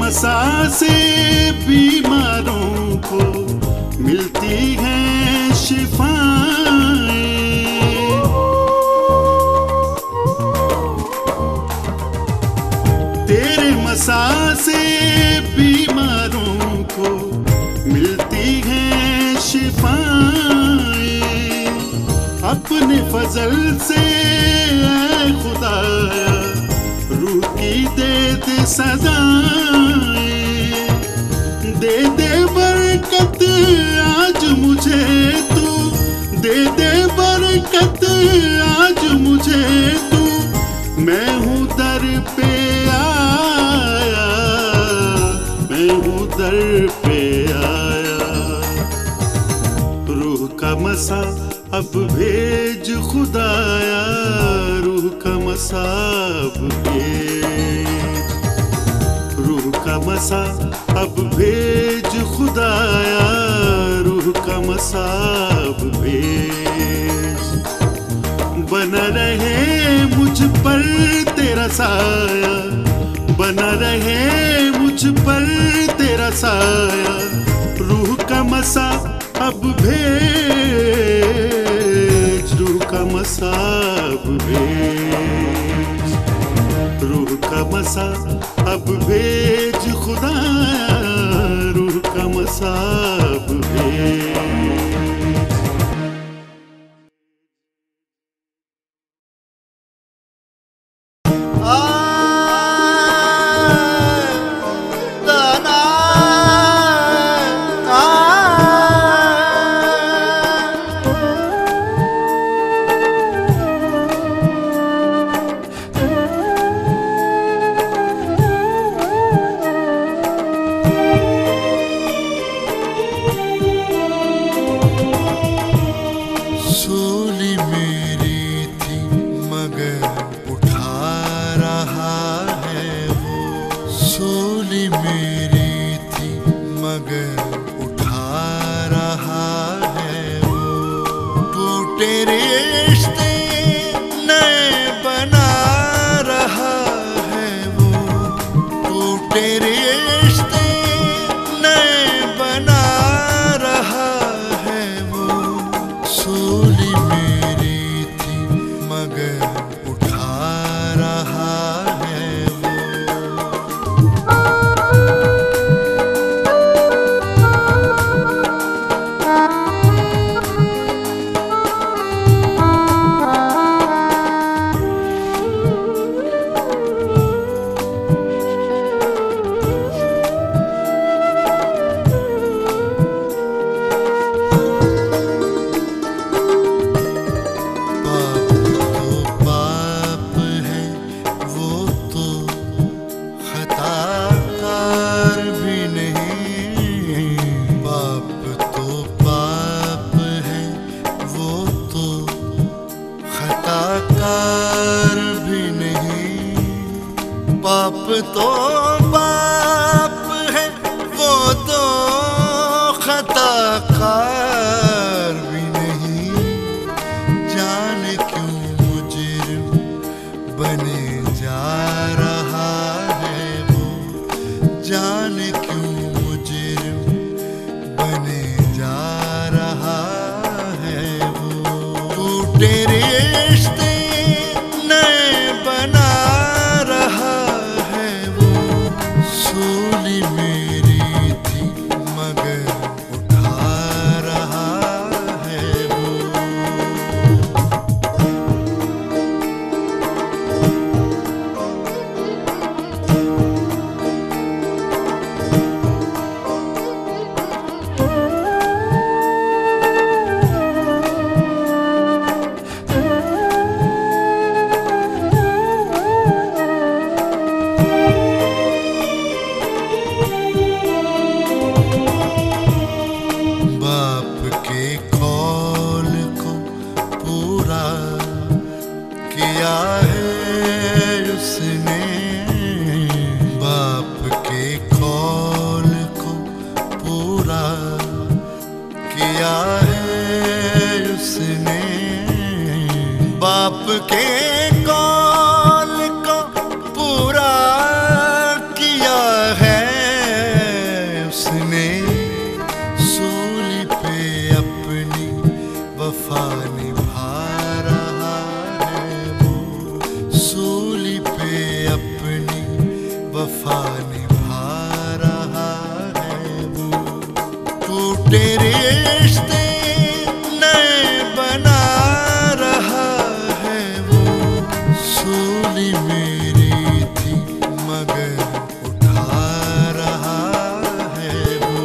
मसा से बीमारों को मिलती हैं शिफाएं। तेरे मसा से बीमारों को मिलती हैं शिफाएं। अपने फजल से ऐ खुदाया रूह की दे दे सदाएं। दे दे बरकत आज मुझे तू, दे दे बरकत आज मुझे तू। मैं हूँ दर पे आया, मैं हूँ दर पे आया। रूह का मसा अब भेज खुदाया, रूह का मसा अब भेज। रूह का मसा अब भेज खुदाया, रूह का मसा अब भेज। बना रहे मुझ पर तेरा साया, बना रहे मुझ पर तेरा साया। रूह का मसा अब भेज, रूह का मसा अब भेज। रूह का मसा अब भेज खुदाया, रूह का मसा अब भेज। बाप के कौल को पूरा किया है वफा निभा रहा है वो। टूटे रिश्ते नए बना रहा है वो। सूली मेरी थी मगर उठा रहा है वो।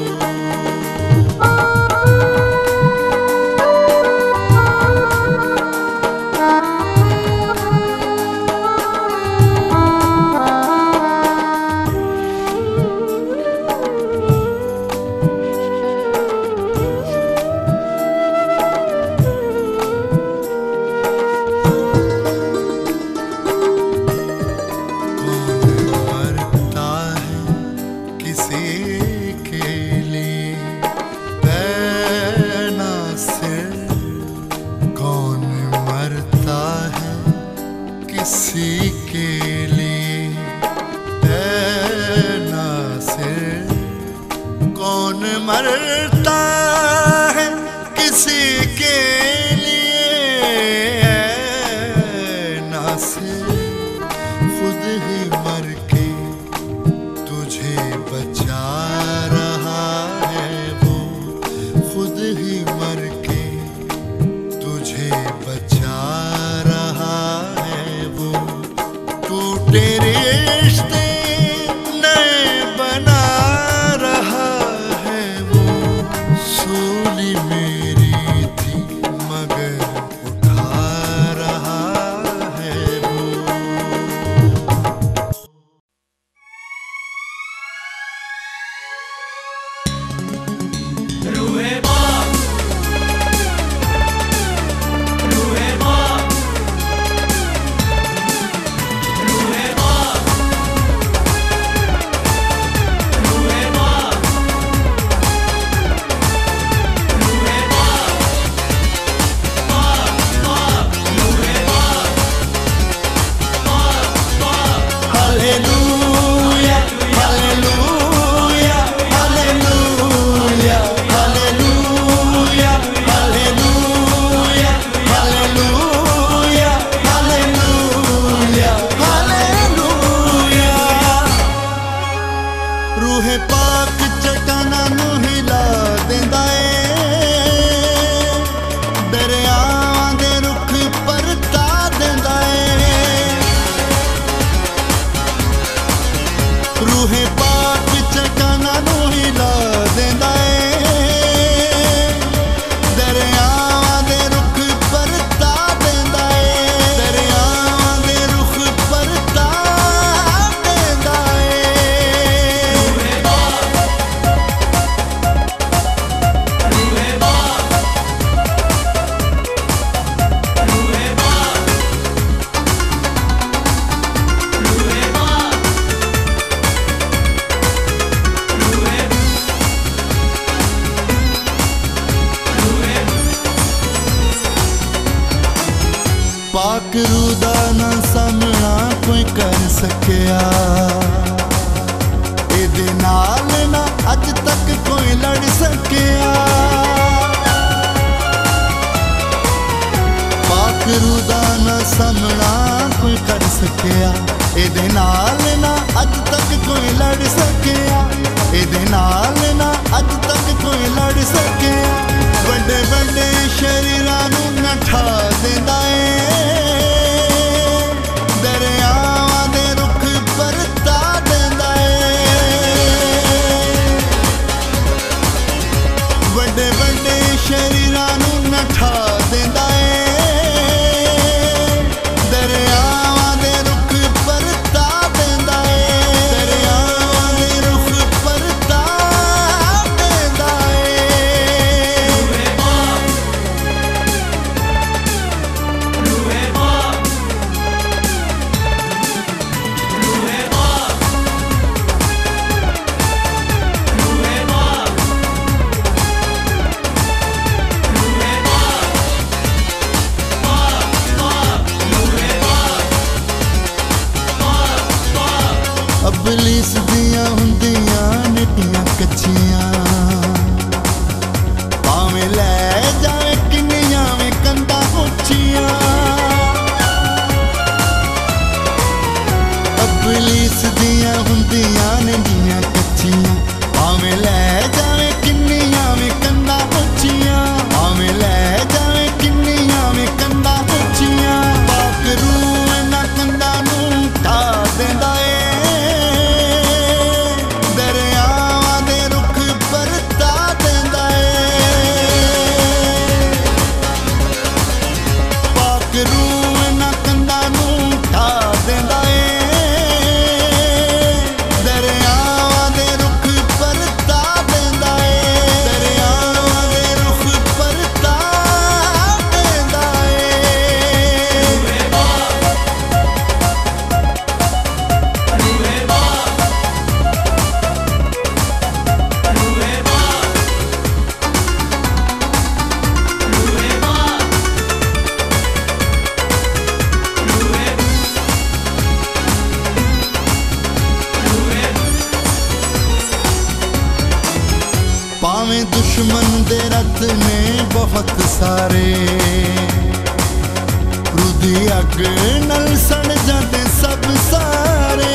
किसी के लिए है नासिर, कौन मरता है किसी के लिए है नासिर। खुद ही मर के तुझे बचा रहा है वो। खुद ही मर के तुझे बचा रहा है वो। टूटे रिश्ते नए बना रहा है वो। सूली मेरी थी मगर उठा रहा है वो। रूहे बाप, रूहे बाप, रूहे बाप, रूहे बाप, रूहे बाप, बाप बाप, रूहे बाप, बाप बाप। Hallelujah hallelujah hallelujah hallelujah hallelujah hallelujah hallelujah hallelujah. रूहे पाक चट्टाना नू हिला देंदा ए। दरियावां दे रुख परता देंदा ए। रूहे पाक चट्टाना नू हिला देंदा ए। दरियावां दे रुख परता देंदा ए। दरियावां दे रुख परता देंदा ए। रूहे बाप, रूहे बाप, रूहे बाप, रूहे बाप, पाक रूह दा ना सामना कोई कर सकिया। एदे नाल ना अज तक कोई लड़ सकिया। पाक रूह दा ना सामना कोई कर सकिया। एदे नाल ना अज तक कोई लड़ सकिया। एदे नाल ना अज तक कोई लड़ सकिया। बड़े बड़े शरीरां नू नठा देंदा ए। दरियावां दे रुख परता देंदा ए। बड़े बड़े शरीरां नू नठा देंदा ए। दरियावां दे रुख परता देंदा ए। दरियावां दे रुख परता देंदा ए। रूहे बाप, रूहे बाप, रूहे बाप, रूहे बाप, रूहे बाप, बाप बाप, रूहे बाप, बाप बाप। अबलीस दियां हुंदियां निटियां कच्चियां। भावें लै जाए किन्नियां वे कंधां ਉੱਚੀਆਂ। अबलीस दियां हुंदियां दियां ने दियां कच्चियां भावें लै जावे किन्नियां वे कंधा उच्चियां भावें लै जावे किन्नियां वे कंधा उच्चियां पाकरू इन्हां कंधां नूं ढा देंदा भावें दुश्मन दे रथ ने बहुत सारे रुदी अग नल सड़ जाते सब सारे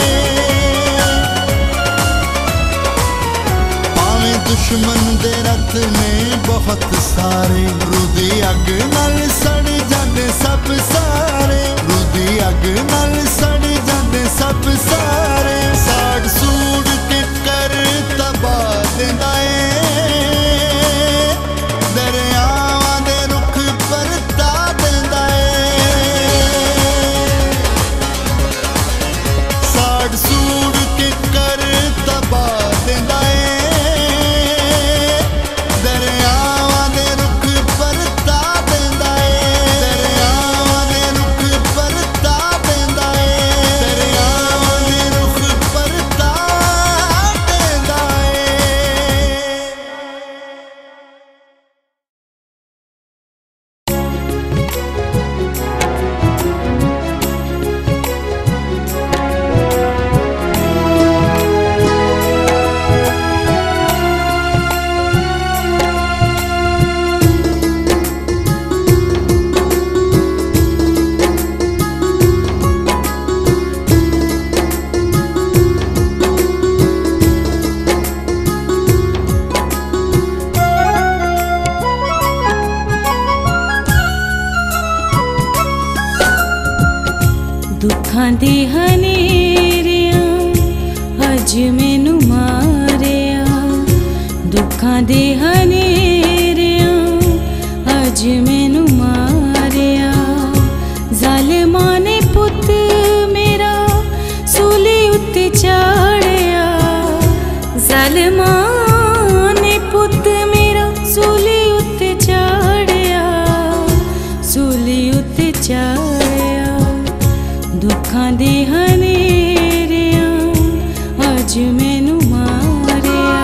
भावें दुश्मन दे रथ ने बहुत सारे रुदी अग नल सड़ जाते सब सारे रुदी अग नल सड़ जाते सब सारे साड़ सूड़ के कर तबाह देंदा दुखां दे हनेरियां अज मैनू मारिया दुखां दे हनेरियां अज मैनू मारिया ज़ालिमां ने पुत मेरा सूली उत्ते चाढ़िया ज़ालिमां ने पुत मेरा सूली उत्ते चाढ़िया सूली उत्ते चाढ़िया दुखां दे हनेरियां अज मैनू मारिया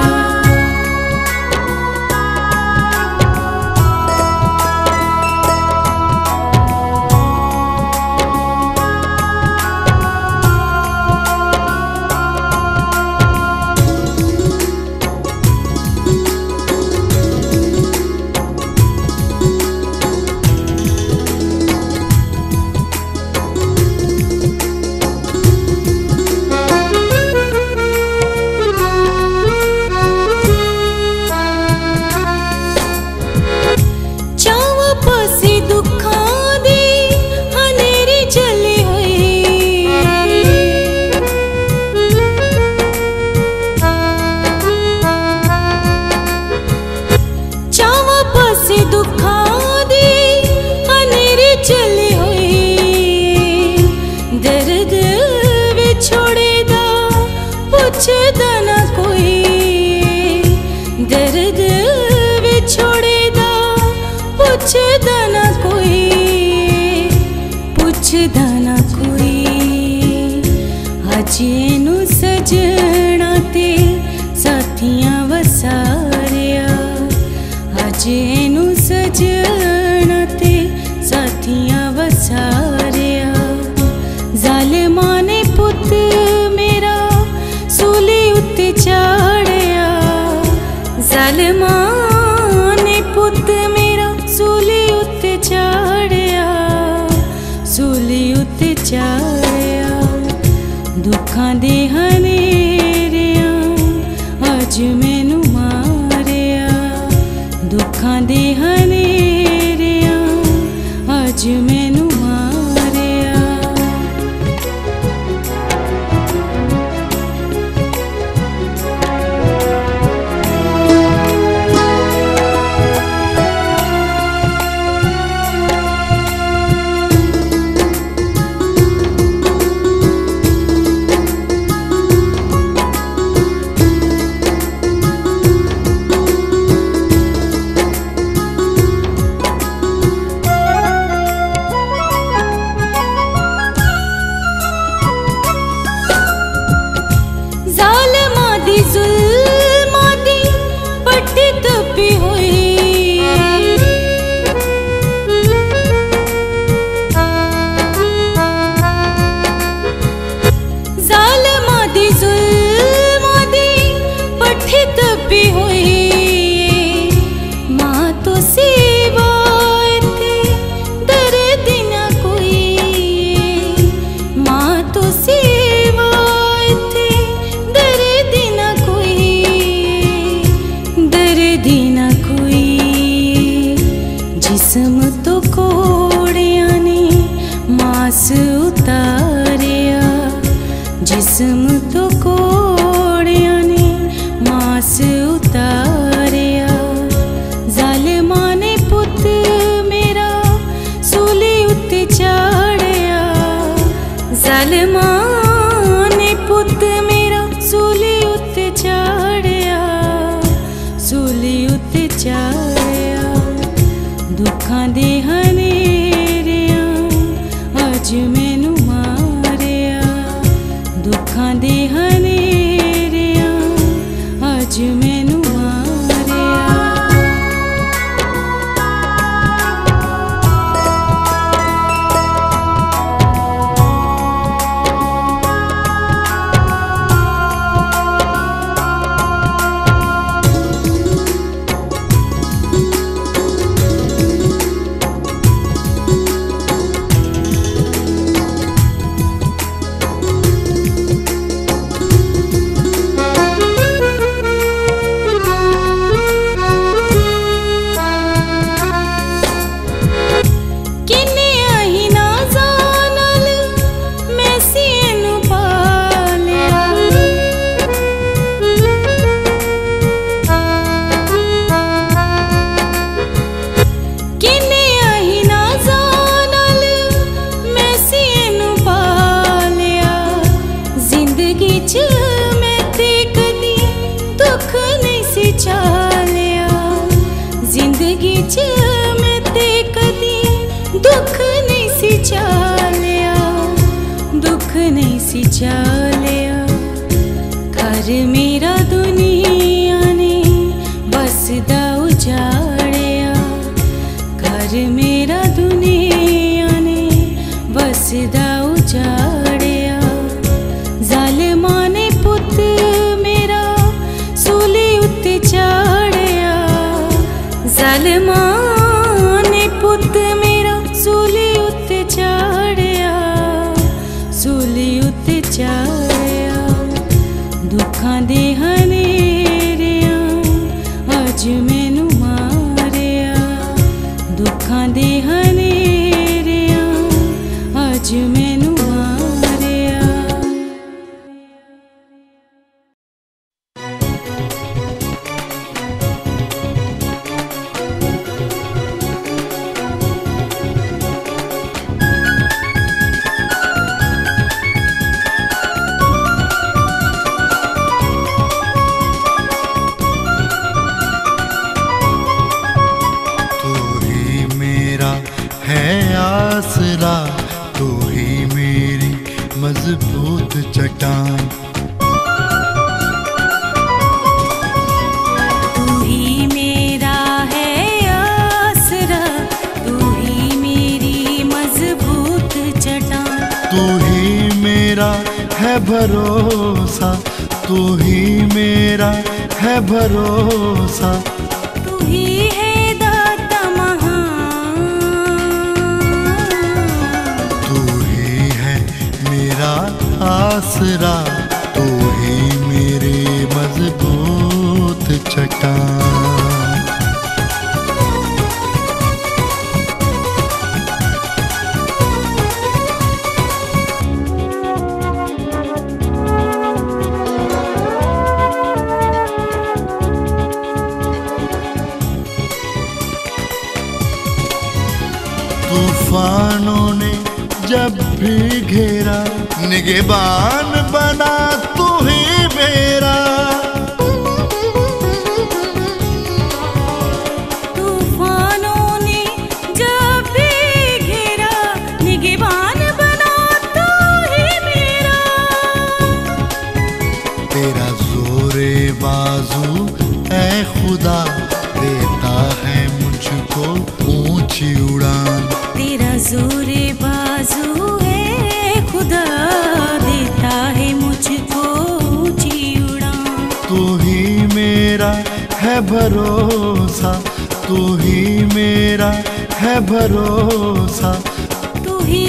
पुछदा ना कोई दर्द विछोड़े दा पुछदा ना कोई पुछदा ना कोई अज इनू सजना ते साथियां वसारिया अज इनू सजना ते साथियां वसारिया ज़ालिमां ने पुत मेरा सूली उत्ते चाढ़िया ज़ालिमां ने पुत मेरा सूली उत्ते चाढ़िया सूली उत्ते चाढ़िया दुखां दे हने सेवा इत्थे दर्द ना कोई, दर्द ना कोई। जिस्म तो कोड़िया ने मास उतारिया, जिस्म तो कोड़िया ने मास उतारिया। जालिमा ने पुत मेरा सूली उत्ते चाड़िया, जालिमा ने पुत मेरा सूली उत्ते चाड़िया, सूली उत्ते चाड़िया। दुखां दे हनेरियां अज मैनू मारिया, दुखां दे हनेरियां अज मैनू मारिया। जिंदगी च मैं ते कदी दुख नहीं सी चालिया, दुख नहीं सी चालिया। घर मेरा दुनिया ने बसदा उजाड़िया, घर मेरा दुनिया ने बसदा उजाड़िया। जालिमा ने पुत मेरा सूली उत्ते चाड़िया, जालिमा ने पुत मेरा सूली उत्ते चाड़िया, सूली उत्ते चाड़िया। दुखां दे हनेरियां अज मैनू मारिया, दुखां दे हनेरियां अज मैनू मारिया। आसरा तू ही मेरी मजबूत चट्टान, तू ही मेरा है आसरा, तू ही मेरी मजबूत चट्टान। तू ही मेरा है भरोसा, तू ही मेरा है भरोसा। तू ही है दाता महान, तू ही है मेरा आसरा, तू ही मेरी मजबूत चट्टान। तूफानों ने जब भी घेरा, निगहबान बना तू ही मेरा। तूफानों ने जब भी घेरा, निगहबान बना तू ही मेरा। तेरा जोरे बाजू ऐ खुदा देता है मुझको ऊंची उड़ान। तेरा जोरे बाजू है खुदा देता है मुझको ऊंची उड़ान। तू ही मेरा है भरोसा, तू ही मेरा है भरोसा। तू ही